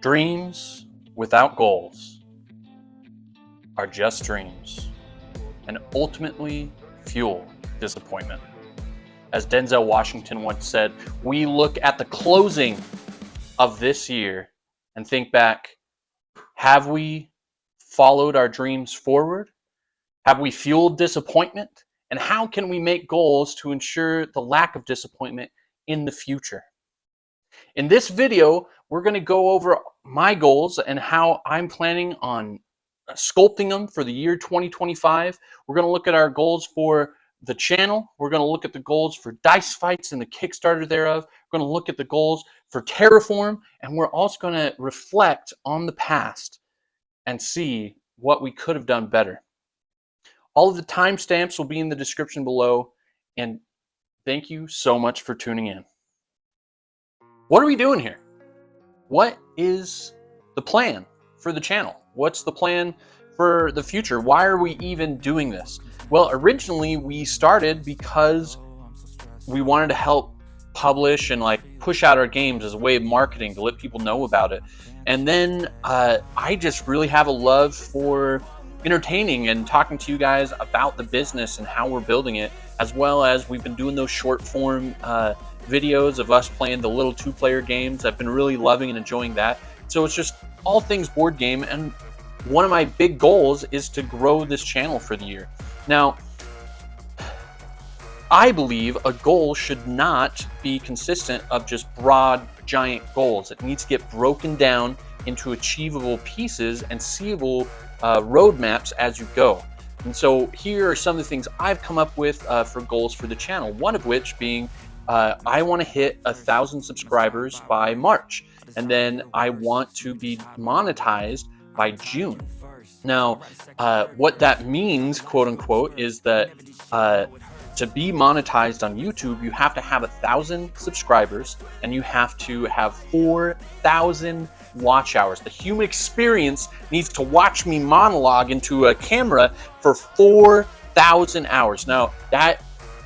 Dreams without goals are just dreams and ultimately fuel disappointment. As Denzel Washington once said, we look at the closing of this year and think back, have we followed our dreams forward? Have we fueled disappointment? And how can we make goals to ensure the lack of disappointment in the future? In this video, we're going to go over my goals and how I'm planning on sculpting them for the year 2025. We're going to look at our goals for the channel. We're going to look at the goals for Dice Fights and the Kickstarter thereof. We're going to look at the goals for Terraform, and we're also going to reflect on the past and see what we could have done better. All of the timestamps will be in the description below, and thank you so much for tuning in. What are we doing here? What is the plan for the channel? What's the plan for the future? Why are we even doing this? Well, originally we started because we wanted to help publish and push out our games as a way of marketing to let people know about it. And then I just really have a love for entertaining and talking to you guys about the business and how we're building it, as well as we've been doing those short form videos of us playing the little 2-player games. I've been really loving and enjoying that. So it's just all things board game, and one of my big goals is to grow this channel for the year. Now, I believe a goal should not be consistent of just broad, giant goals. It needs to get broken down into achievable pieces and seeable roadmaps as you go. And so here are some of the things I've come up with for goals for the channel, one of which being I want to hit 1,000 subscribers by March, and then I want to be monetized by June. Now, what that means, quote unquote, is that to be monetized on YouTube, you have to have 1,000 subscribers and you have to have 4,000 watch hours. The human experience needs to watch me monologue into a camera for 4,000 hours. Now, that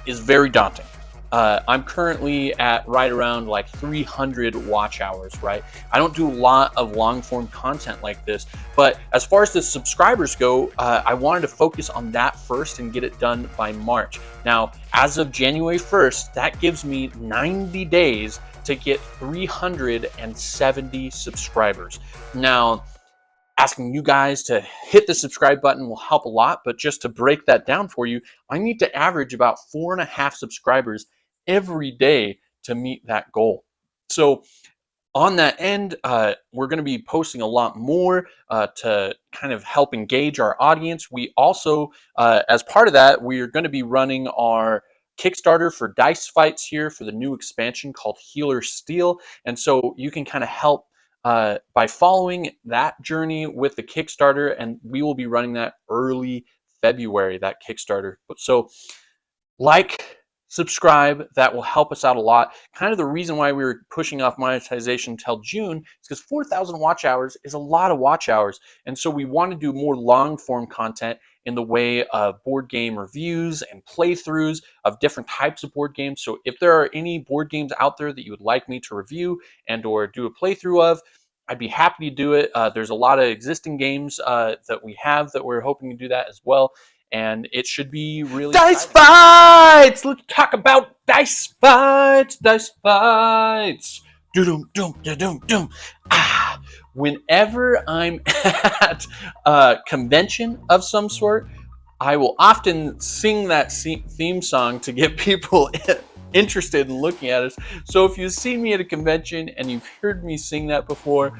is very daunting. I'm currently at right around 300 watch hours, right? I don't do a lot of long form content like this, but as far as the subscribers go, I wanted to focus on that first and get it done by March. Now, as of January 1st, that gives me 90 days to get 370 subscribers. Now, asking you guys to hit the subscribe button will help a lot, but just to break that down for you, I need to average about 4.5 subscribers every day to meet that goal. So on that end, we're going to be posting a lot more to kind of help engage our audience. We also, as part of that, we are going to be running our Kickstarter for Dice Fights here for the new expansion called Healer Steel. And so you can kind of help by following that journey with the Kickstarter, and we will be running that early February, that Kickstarter. So subscribe, that will help us out a lot. Kind of the reason why we were pushing off monetization until June is because 4,000 watch hours is a lot of watch hours. And so we want to do more long form content in the way of board game reviews and playthroughs of different types of board games. So if there are any board games out there that you would like me to review and or do a playthrough of, I'd be happy to do it. There's a lot of existing games that we have that we're hoping to do that as well. And it should be really Dice Fights! Let's talk about Dice Fights! Dice Fights! Doom, doom, doom, doom. Whenever I'm at a convention of some sort, I will often sing that theme song to get people interested in looking at us. So if you've seen me at a convention and you've heard me sing that before,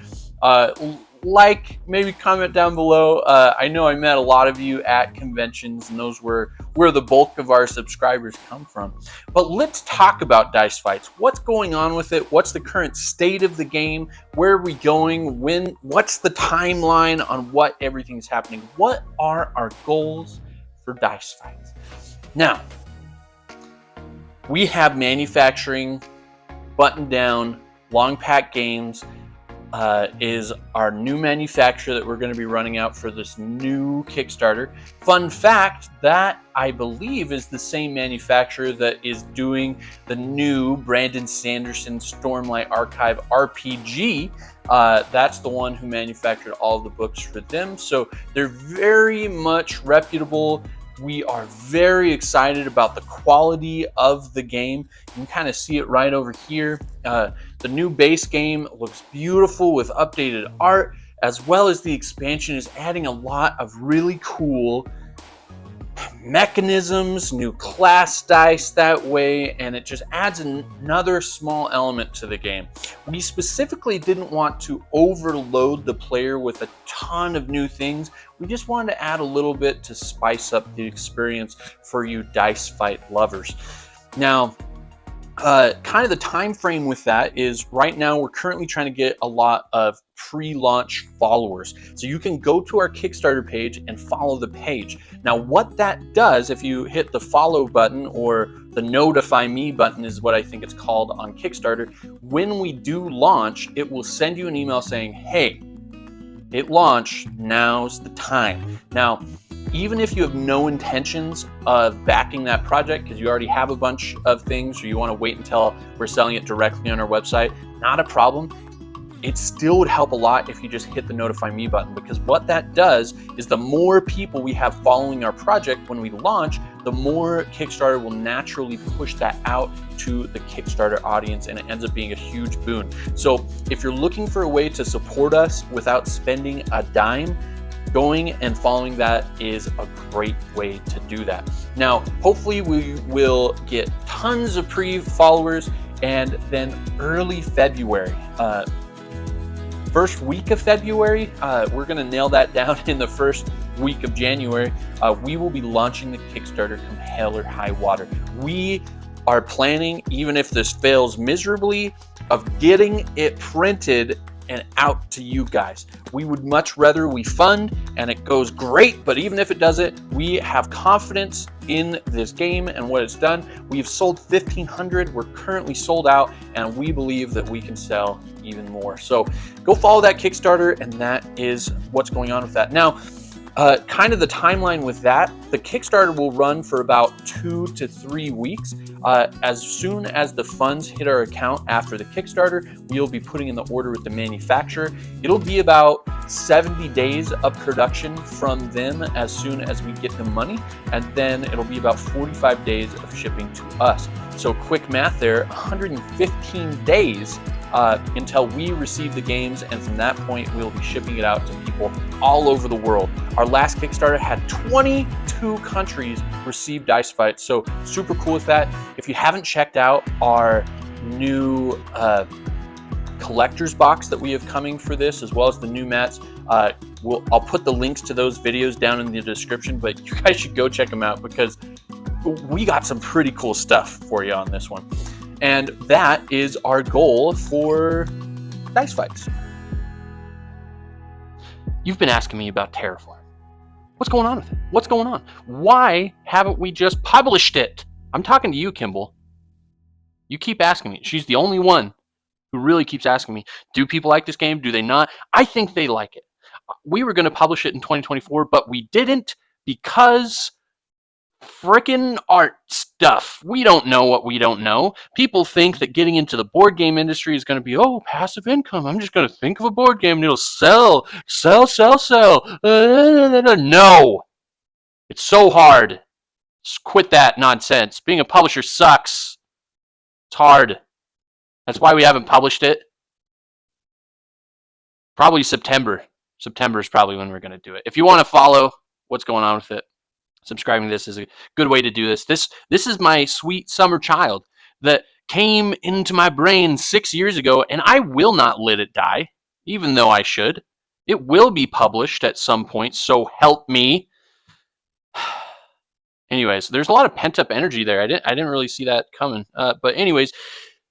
maybe comment down below. I know I met a lot of you at conventions, and those were where the bulk of our subscribers come from. But let's talk about Dice Fights. What's going on with it? What's the current state of the game? Where are we going? What's the timeline on what everything's happening? What are our goals for Dice Fights? Now, we have manufacturing buttoned down. Long Pack Games is our new manufacturer that we're going to be running out for this new Kickstarter. Fun fact, that I believe is the same manufacturer that is doing the new Brandon Sanderson Stormlight Archive RPG That's the one who manufactured all of the books for them. So they're very much reputable. We are very excited about the quality of the game. You can kind of see it right over here. The new base game looks beautiful with updated art, as well as the expansion is adding a lot of really cool mechanisms, new class dice that way, and it just adds another small element to the game. We specifically didn't want to overload the player with a ton of new things. We just wanted to add a little bit to spice up the experience for you dice fight lovers. Now, kind of the time frame with that is right now we're currently trying to get a lot of pre-launch followers. So you can go to our Kickstarter page and follow the page. Now what that does, if you hit the follow button, or the notify me button is what I think it's called on Kickstarter, when we do launch, it will send you an email saying, hey, it launched, now's the time. Now, even if you have no intentions of backing that project because you already have a bunch of things, or you want to wait until we're selling it directly on our website, not a problem. It still would help a lot if you just hit the notify me button, because what that does is the more people we have following our project when we launch, the more Kickstarter will naturally push that out to the Kickstarter audience, and it ends up being a huge boon. So if you're looking for a way to support us without spending a dime, going and following that is a great way to do that. Now, hopefully we will get tons of pre-followers, and then early February, first week of February, we're gonna nail that down in the first week of January. We will be launching the Kickstarter come hell or high water. We are planning, even if this fails miserably, of getting it printed and out to you guys. We would much rather we fund and it goes great, but even if it doesn't, we have confidence in this game and what it's done. We've sold 1,500, we're currently sold out, and we believe that we can sell even more. So go follow that Kickstarter, and that is what's going on with that. Now, kind of the timeline with that, the Kickstarter will run for about 2 to 3 weeks. As soon as the funds hit our account after the Kickstarter, we'll be putting in the order with the manufacturer. It'll be about 70 days of production from them as soon as we get the money, and then it'll be about 45 days of shipping to us. So quick math there, 115 days until we receive the games, and from that point we'll be shipping it out to people all over the world. Our last Kickstarter had 22 countries receive Dice Fight, so super cool with that. If you haven't checked out our new collector's box that we have coming for this, as well as the new mats, I'll put the links to those videos down in the description, but you guys should go check them out because we got some pretty cool stuff for you on this one. And that is our goal for Dice Fights. You've been asking me about Terraform. What's going on with it? What's going on? Why haven't we just published it? I'm talking to you, Kimball. You keep asking me. She's the only one who really keeps asking me, do people like this game? Do they not? I think they like it. We were going to publish it in 2024, but we didn't because frickin' art stuff. We don't know what we don't know. People think that getting into the board game industry is going to be, oh, passive income. I'm just going to think of a board game and it'll sell. No. It's so hard. Just quit that nonsense. Being a publisher sucks. It's hard. That's why we haven't published it. Probably September. September is probably when we're going to do it. If you want to follow what's going on with it, subscribing to this is a good way to do this. This is my sweet summer child that came into my brain 6 years ago, and I will not let it die, even though I should. It will be published at some point, so help me. Anyways, there's a lot of pent-up energy there. I didn't really see that coming. But anyways,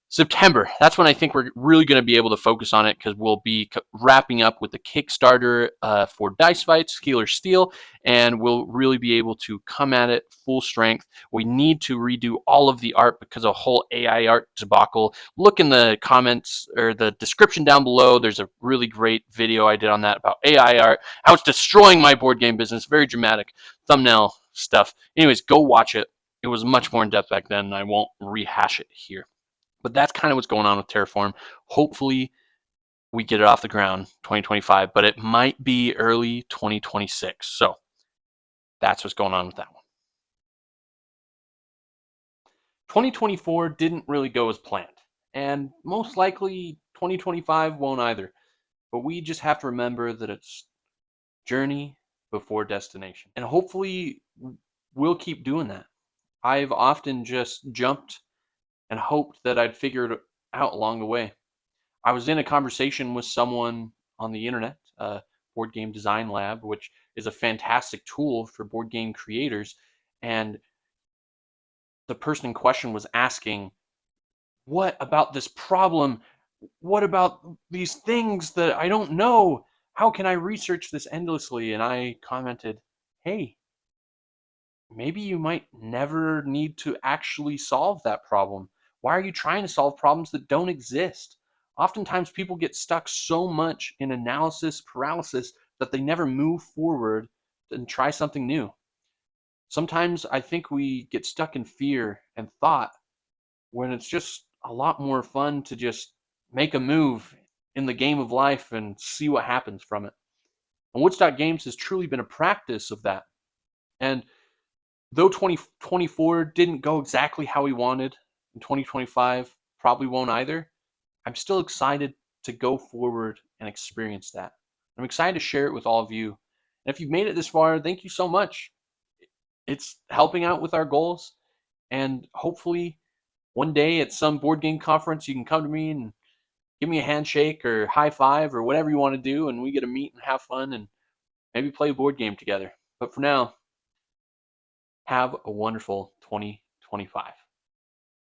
September, that's when I think we're really going to be able to focus on it, because we'll be wrapping up with the Kickstarter for Dice Fights, Healer Steel, and we'll really be able to come at it full strength. We need to redo all of the art because of a whole AI art debacle. Look in the comments or the description down below. There's a really great video I did on that about AI art, how it's destroying my board game business. Very dramatic thumbnail stuff. Anyways, go watch it. It was much more in depth back then, and I won't rehash it here. But that's kind of what's going on with Terraform. Hopefully we get it off the ground 2025, but it might be early 2026. So that's what's going on with that one. 2024 didn't really go as planned, and most likely 2025 won't either. But we just have to remember that it's journey before destination. And hopefully we'll keep doing that. I've often just jumped and hoped that I'd figure it out along the way. I was in a conversation with someone on the internet, Board Game Design Lab, which is a fantastic tool for board game creators. And the person in question was asking, what about this problem? What about these things that I don't know? How can I research this endlessly? And I commented, hey, maybe you might never need to actually solve that problem. Why are you trying to solve problems that don't exist? Oftentimes people get stuck so much in analysis paralysis that they never move forward and try something new. Sometimes I think we get stuck in fear and thought when it's just a lot more fun to just make a move in the game of life and see what happens from it. And Woodstock Games has truly been a practice of that. And though 2024 didn't go exactly how we wanted, and 2025 probably won't either, I'm still excited to go forward and experience that. I'm excited to share it with all of you. And if you've made it this far, thank you so much. It's helping out with our goals. And hopefully one day at some board game conference, you can come to me and give me a handshake or high five or whatever you want to do, and we get to meet and have fun and maybe play a board game together. But for now, have a wonderful 2025.